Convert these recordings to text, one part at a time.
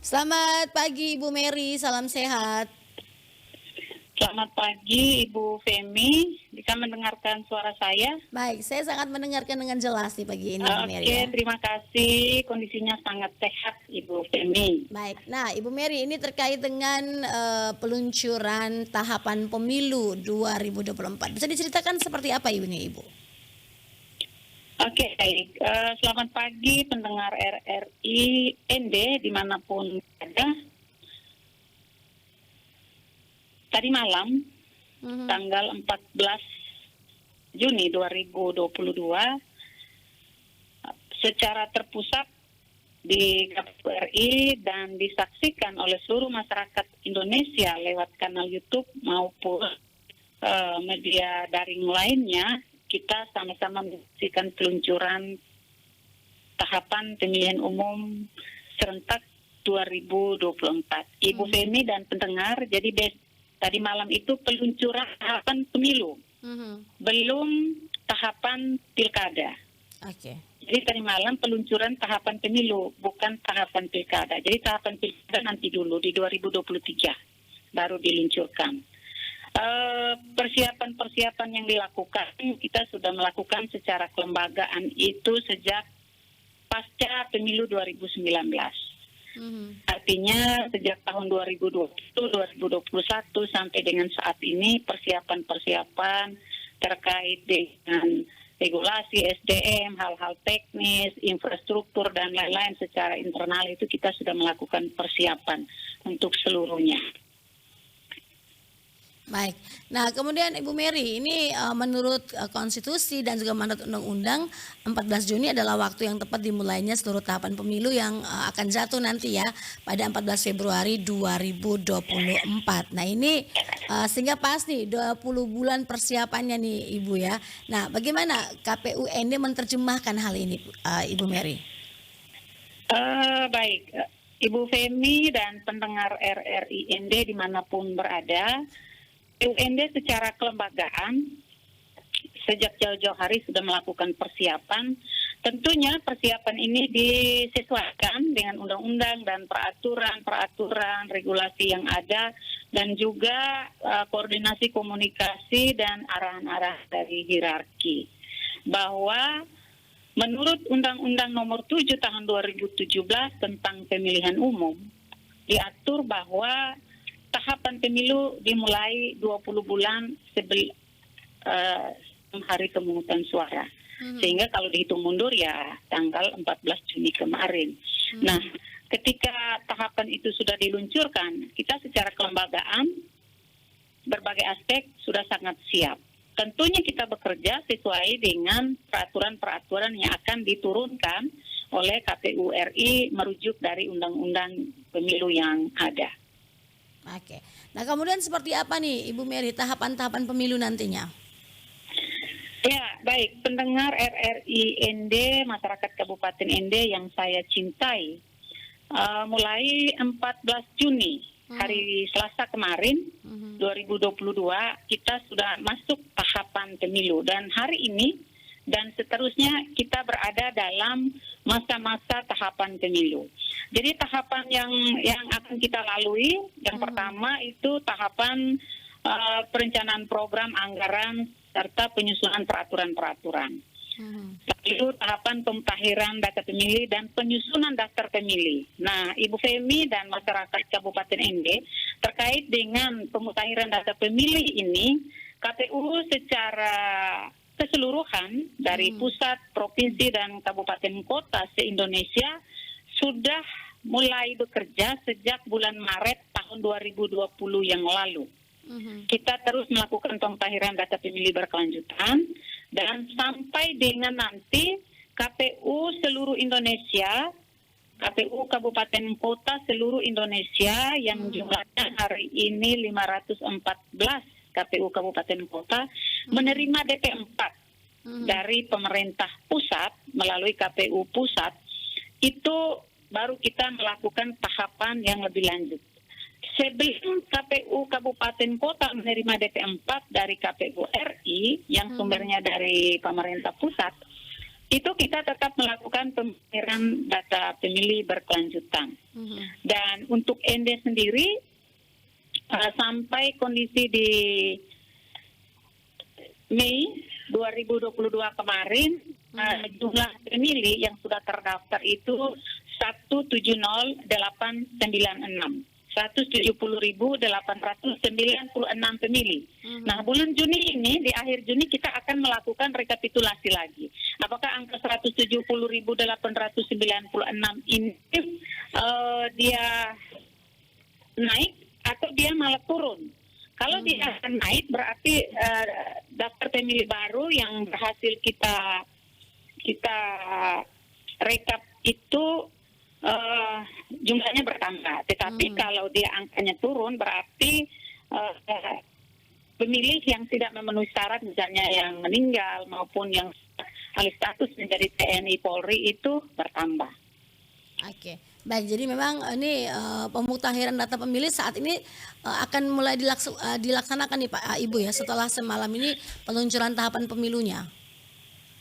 Selamat pagi Ibu Mary, salam sehat. Selamat pagi Ibu Femi, bisa mendengarkan suara saya? Baik, saya sangat mendengarkan dengan jelas nih pagi ini Ibu Mary Oke, ya. terima kasih. Kondisinya sangat sehat Ibu Femi. Baik, nah Ibu Mary ini terkait dengan peluncuran tahapan pemilu 2024. Bisa diceritakan seperti apa Ibu? Oke, baik. Selamat pagi pendengar RRI ND dimanapun ada. Tadi malam, Mhm. tanggal 14 Juni 2022, secara terpusat di KPU RI dan disaksikan oleh seluruh masyarakat Indonesia lewat kanal YouTube maupun media daring lainnya, kita sama-sama menyaksikan peluncuran tahapan pemilihan umum serentak 2024. Ibu Femi dan pendengar, jadi tadi malam itu peluncuran tahapan pemilu, Mhm. belum tahapan pilkada. Oke. Jadi tadi malam peluncuran tahapan pemilu, bukan tahapan pilkada. Jadi tahapan pilkada nanti dulu di 2023 baru diluncurkan. Persiapan-persiapan yang dilakukan kita sudah melakukan secara kelembagaan itu sejak pasca pemilu 2019. Mhm. Artinya sejak tahun 2020, 2021 sampai dengan saat ini persiapan-persiapan terkait dengan regulasi SDM, hal-hal teknis, infrastruktur dan lain-lain secara internal itu kita sudah melakukan persiapan untuk seluruhnya. Baik. Nah, kemudian Ibu Mary, ini menurut konstitusi dan juga mandat undang-undang 14 Juni adalah waktu yang tepat dimulainya seluruh tahapan pemilu yang akan jatuh nanti ya pada 14 Februari 2024. Nah, ini sehingga pas nih 20 bulan persiapannya nih Ibu ya. Nah, bagaimana KPU ND menerjemahkan hal ini Ibu Mary? Baik, Ibu Femi dan pendengar RRI ND dimanapun berada, UND secara kelembagaan sejak jauh-jauh hari sudah melakukan persiapan. Tentunya persiapan ini disesuaikan dengan undang-undang dan peraturan regulasi yang ada dan juga koordinasi komunikasi dan arahan-arahan dari hierarki. Bahwa menurut Undang-Undang Nomor 7 Tahun 2017 tentang pemilihan umum diatur bahwa tahapan pemilu dimulai 20 bulan sebelum hari pemungutan suara. Sehingga kalau dihitung mundur ya tanggal 14 Juni kemarin. Nah, ketika tahapan itu sudah diluncurkan, kita secara kelembagaan berbagai aspek sudah sangat siap. Tentunya kita bekerja sesuai dengan peraturan-peraturan yang akan diturunkan oleh KPU RI merujuk dari undang-undang pemilu yang ada. Oke. Nah, kemudian seperti apa nih Ibu Mary tahapan-tahapan pemilu nantinya? Ya, baik. Pendengar RRI ND, masyarakat Kabupaten ND yang saya cintai, mulai 14 Juni, hari Selasa kemarin, 2022, kita sudah masuk tahapan pemilu. Dan hari ini dan seterusnya kita berada dalam masa-masa tahapan pemilu. Jadi tahapan yang akan kita lalui, yang pertama itu tahapan perencanaan program anggaran serta penyusunan peraturan-peraturan. Lalu tahapan pemutahiran data pemilih dan penyusunan daftar pemilih. Nah, Ibu Femi dan masyarakat Kabupaten ND terkait dengan pemutahiran data pemilih ini, KPU secara keseluruhan dari pusat, provinsi dan kabupaten kota se-Indonesia sudah mulai bekerja sejak bulan Maret tahun 2020 yang lalu. Kita terus melakukan pemutahiran data pemilih berkelanjutan dan sampai dengan nanti KPU seluruh Indonesia, KPU kabupaten kota seluruh Indonesia yang jumlahnya hari ini 514 KPU kabupaten kota menerima DP4 dari pemerintah pusat melalui KPU pusat, itu baru kita melakukan tahapan yang lebih lanjut. Sebelum KPU Kabupaten Kota menerima DP4 dari KPU RI yang sumbernya dari pemerintah pusat, itu kita tetap melakukan pemutahiran data pemilih berkelanjutan. Dan untuk ND sendiri sampai kondisi di Mei 2022 kemarin, jumlah pemilih yang sudah terdaftar itu 170.896. 170.896 pemilih. Nah, bulan Juni ini, di akhir Juni kita akan melakukan rekapitulasi lagi. Apakah angka 170.896 ini dia naik atau dia malah turun? Kalau dia akan naik, berarti daftar pemilih baru yang berhasil kita rekap itu jumlahnya bertambah. Tetapi kalau dia angkanya turun, berarti pemilih yang tidak memenuhi syarat, misalnya yang meninggal maupun yang alih status menjadi TNI Polri itu bertambah. Oke, baik. Jadi memang ini pemutahiran data pemilih saat ini akan mulai dilaksanakan nih Pak Ibu ya, setelah semalam ini peluncuran tahapan pemilunya.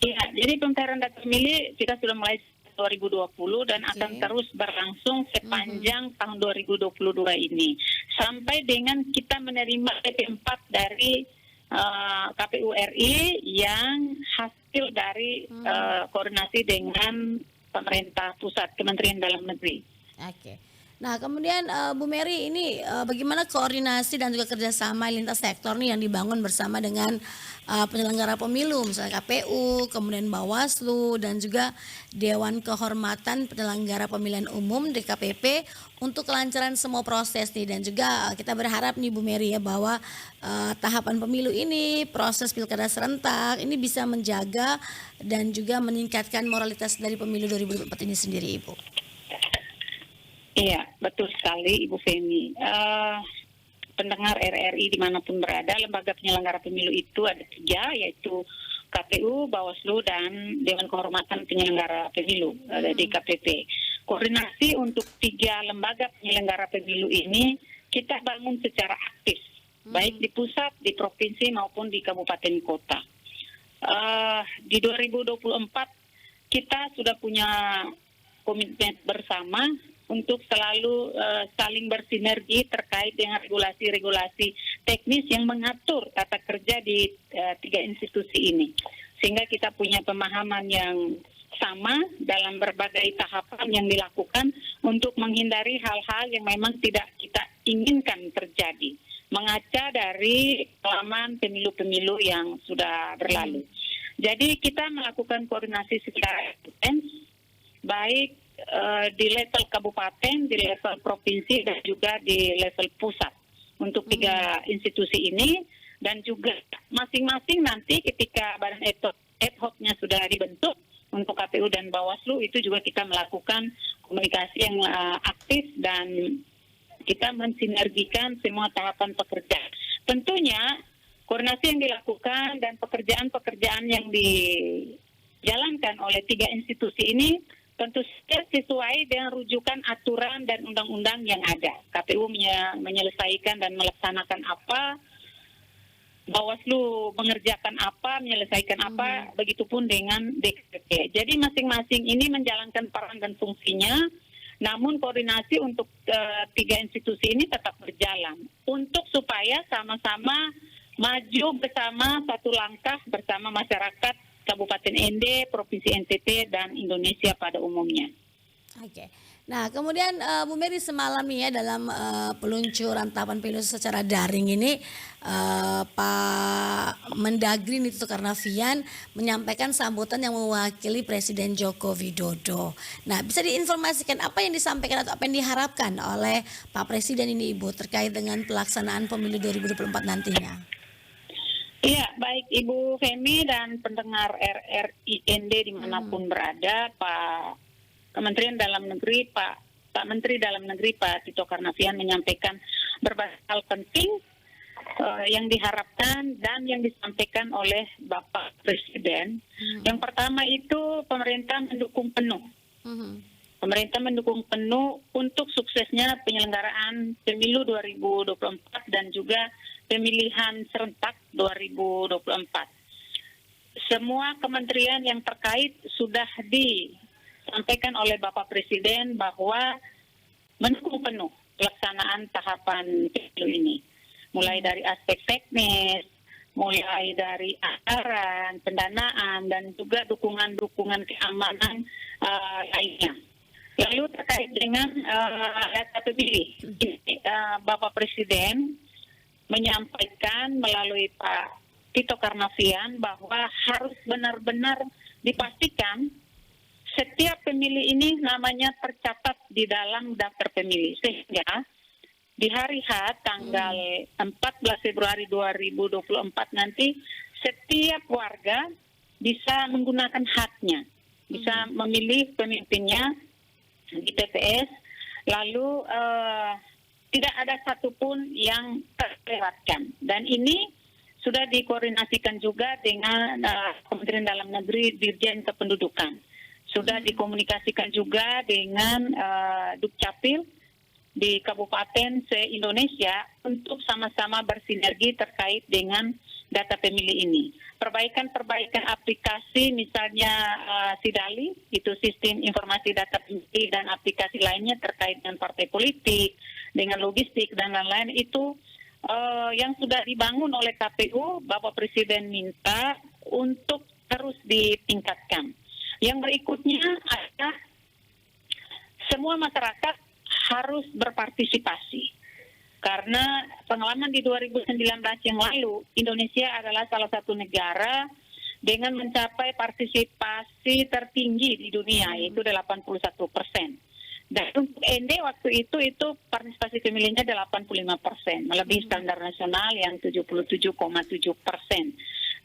Iya, jadi pemutahiran data pemilih kita sudah mulai 2020 dan akan terus berlangsung sepanjang tahun 2022 ini sampai dengan kita menerima PP4 dari KPU RI yang hasil dari koordinasi dengan pemerintah pusat, Kementerian Dalam Negeri. Oke. Nah, kemudian Bu Mary, ini bagaimana koordinasi dan juga kerjasama lintas sektor nih yang dibangun bersama dengan penyelenggara pemilu, misalnya KPU, kemudian Bawaslu, dan juga Dewan Kehormatan Penyelenggara Pemilihan Umum DKPP untuk kelancaran semua proses nih. Dan juga kita berharap nih Bu Mary ya bahwa tahapan pemilu ini, proses pilkada serentak ini bisa menjaga dan juga meningkatkan moralitas dari pemilu 2024 ini sendiri, Ibu. Iya, betul sekali Ibu Femi. Pendengar RRI dimanapun berada, lembaga penyelenggara pemilu itu ada 3, yaitu KPU, Bawaslu, dan Dewan Kehormatan Penyelenggara Pemilu, DKPP. Koordinasi untuk 3 lembaga penyelenggara pemilu ini kita bangun secara aktif, baik di pusat, di provinsi, maupun di kabupaten kota. Di 2024 kita sudah punya komitmen bersama untuk selalu saling bersinergi terkait dengan regulasi-regulasi teknis yang mengatur tata kerja di 3 institusi ini. Sehingga kita punya pemahaman yang sama dalam berbagai tahapan yang dilakukan untuk menghindari hal-hal yang memang tidak kita inginkan terjadi. Mengaca dari pengalaman pemilu-pemilu yang sudah berlalu. Jadi kita melakukan koordinasi secara intens, baik di level kabupaten, di level provinsi, dan juga di level pusat untuk 3 institusi ini. Dan juga masing-masing nanti ketika badan ad hoc-nya sudah dibentuk untuk KPU dan Bawaslu, itu juga kita melakukan komunikasi yang aktif dan kita mensinergikan semua tahapan pekerjaan. Tentunya koordinasi yang dilakukan dan pekerjaan-pekerjaan yang dijalankan oleh 3 institusi ini tentu saja sesuai dengan rujukan aturan dan undang-undang yang ada. KPU menyelesaikan dan melaksanakan apa, Bawaslu mengerjakan apa, menyelesaikan apa, begitupun dengan DKPP. Jadi masing-masing ini menjalankan peran dan fungsinya, namun koordinasi untuk 3 institusi ini tetap berjalan untuk supaya sama-sama maju bersama satu langkah bersama masyarakat Kabupaten ND, Provinsi NTT, dan Indonesia pada umumnya. Oke. Nah, kemudian Bu Mary semalam ya dalam peluncuran tahapan pemilu secara daring ini Pak Mendagri Tito Karnavian menyampaikan sambutan yang mewakili Presiden Joko Widodo. Nah, bisa diinformasikan apa yang disampaikan atau apa yang diharapkan oleh Pak Presiden ini Ibu terkait dengan pelaksanaan pemilu 2024 nantinya? Iya, baik Ibu Femi dan pendengar RRIND dimanapun berada, Pak Kementerian Dalam Negeri, Pak Menteri Dalam Negeri, Pak Tito Karnavian menyampaikan berbagai hal penting yang diharapkan dan yang disampaikan oleh Bapak Presiden. Yang pertama itu pemerintah mendukung penuh. Pemerintah mendukung penuh untuk suksesnya penyelenggaraan pemilu 2024 dan juga pemilihan serentak 2024. Semua kementerian yang terkait sudah disampaikan oleh Bapak Presiden bahwa mendukung penuh pelaksanaan tahapan pemilu ini. Mulai dari aspek teknis, mulai dari anggaran, pendanaan, dan juga dukungan-dukungan keamanan lainnya. Lalu terkait dengan data pemilih, Bapak Presiden menyampaikan melalui Pak Tito Karnavian bahwa harus benar-benar dipastikan setiap pemilih ini namanya tercatat di dalam daftar pemilih, sehingga di hari H tanggal 14 Februari 2024 nanti setiap warga bisa menggunakan haknya, bisa memilih pemimpinnya di TPS, lalu tidak ada satupun yang terlewatkan. Dan ini sudah dikoordinasikan juga dengan Kementerian Dalam Negeri, Dirjen Kependudukan. Sudah dikomunikasikan juga dengan Dukcapil di kabupaten se-Indonesia untuk sama-sama bersinergi terkait dengan data pemilih ini. Perbaikan-perbaikan aplikasi misalnya SIDALI, itu Sistem Informasi Data Pemilih, dan aplikasi lainnya terkait dengan partai politik, dengan logistik dan lain-lain itu yang sudah dibangun oleh KPU, Bapak Presiden minta untuk terus ditingkatkan. Yang berikutnya adalah semua masyarakat harus berpartisipasi. Karena pengalaman di 2019 yang lalu, Indonesia adalah salah satu negara dengan mencapai partisipasi tertinggi di dunia, yaitu 81%. Dan untuk ND waktu itu partisipasi pemilihnya 85%, melebihi standar nasional yang 77,7%.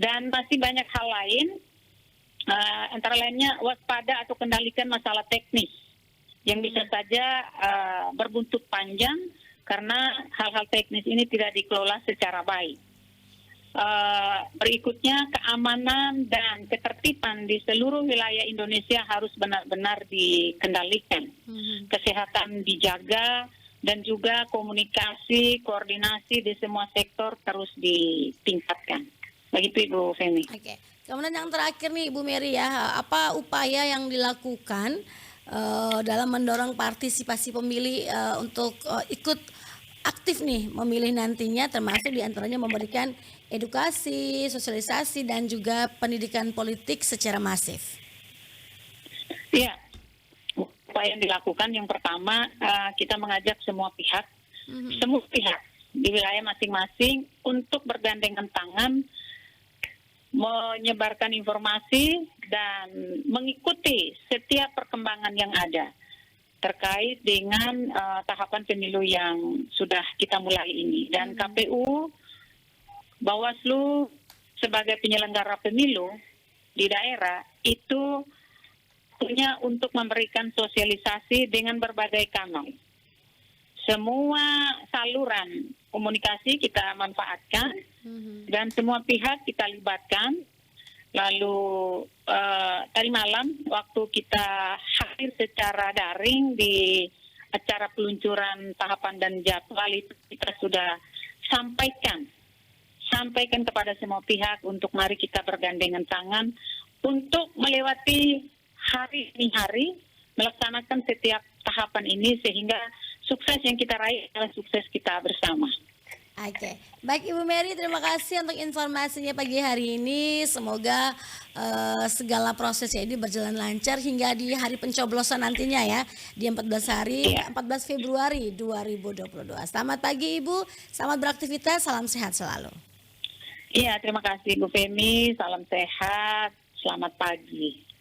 Dan masih banyak hal lain, antara lainnya waspada atau kendalikan masalah teknis yang bisa saja berbuntut panjang karena hal-hal teknis ini tidak dikelola secara baik. Berikutnya, keamanan dan ketertiban di seluruh wilayah Indonesia harus benar-benar dikendalikan. Kesehatan dijaga dan juga komunikasi, koordinasi di semua sektor terus ditingkatkan. Begitu Ibu Femi. Oke. Kemudian yang terakhir nih Ibu Mary ya, apa upaya yang dilakukan dalam mendorong partisipasi pemilih untuk ikut aktif nih memilih nantinya, termasuk diantaranya memberikan edukasi, sosialisasi, dan juga pendidikan politik secara masif? Ya, upaya yang dilakukan yang pertama kita mengajak semua pihak di wilayah masing-masing untuk bergandengan tangan menyebarkan informasi dan mengikuti setiap perkembangan yang ada terkait dengan tahapan pemilu yang sudah kita mulai ini. Dan KPU, Bawaslu sebagai penyelenggara pemilu di daerah itu punya untuk memberikan sosialisasi dengan berbagai kanal. Semua saluran komunikasi kita manfaatkan dan semua pihak kita libatkan. Lalu tadi malam waktu kita hadir secara daring di acara peluncuran tahapan dan jadwal itu kita sudah sampaikan kepada semua pihak untuk mari kita bergandengan tangan untuk melewati hari demi hari melaksanakan setiap tahapan ini sehingga sukses yang kita raih adalah sukses kita bersama. Oke, baik Ibu Mary, terima kasih untuk informasinya pagi hari ini. Semoga segala prosesnya ini berjalan lancar hingga di hari pencoblosan nantinya ya, di 14 Februari 2022. Selamat pagi Ibu, selamat beraktivitas, salam sehat selalu. Iya, terima kasih Bu Femi, salam sehat, selamat pagi.